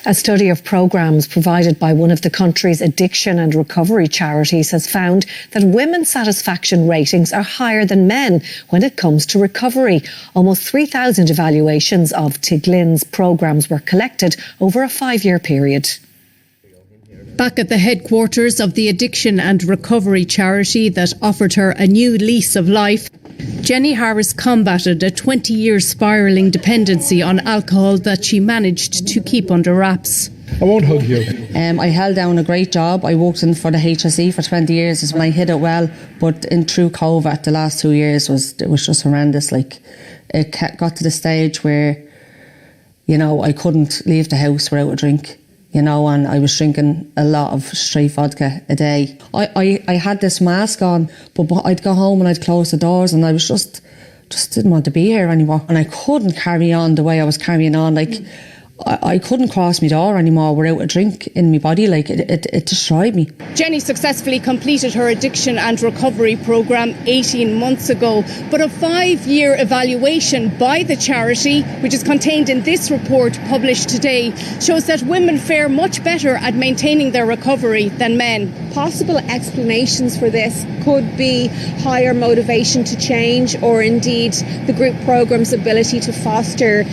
A study of programmes provided by one of the country's addiction and recovery charities has found that women's satisfaction ratings are higher than men when it comes to recovery. Almost 3,000 evaluations of Tiglin's programmes were collected over a 5-year period. Back at the headquarters of the addiction and recovery charity that offered her a new lease of life, Jenny Harris combated a 20-year spiralling dependency on alcohol that she managed to keep under wraps. I won't hug you. I held down a great job. I worked in for the HSE for 20 years. Is when I hit it well, but through COVID, the last 2 years was just horrendous. Like, it got to the stage where, I couldn't leave the house without a drink. And I was drinking a lot of straight vodka a day. I had this mask on, but I'd go home and I'd close the doors and I was just didn't want to be here anymore. And I couldn't carry on the way I was carrying on. Like, I couldn't cross my door anymore without a drink in my body. Like, it destroyed me. Jenny successfully completed her addiction and recovery programme 18 months ago. But a 5-year evaluation by the charity, which is contained in this report published today, shows that women fare much better at maintaining their recovery than men. Possible explanations for this could be higher motivation to change, or indeed the group programme's ability to foster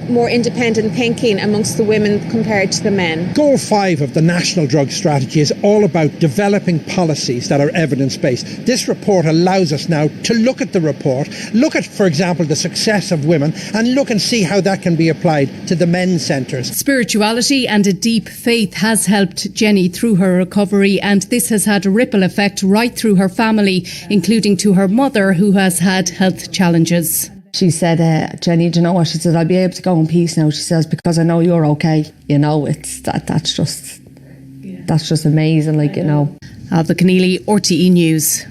more independent thinking amongst the women compared to the men. Goal 5 of the National Drug Strategy is all about developing policies that are evidence-based. This report allows us now to look at the report, look at, for example, the success of women, and look and see how that can be applied to the men's centres. Spirituality and a deep faith has helped Jenny through her recovery, and this has had a ripple effect right through her family, including to her mother, who has had health challenges. She said, Jenny, do you know what? She said, I'll be able to go in peace now. She says, because I know you're okay. It's that's just amazing, Alva Keneally, RTE News.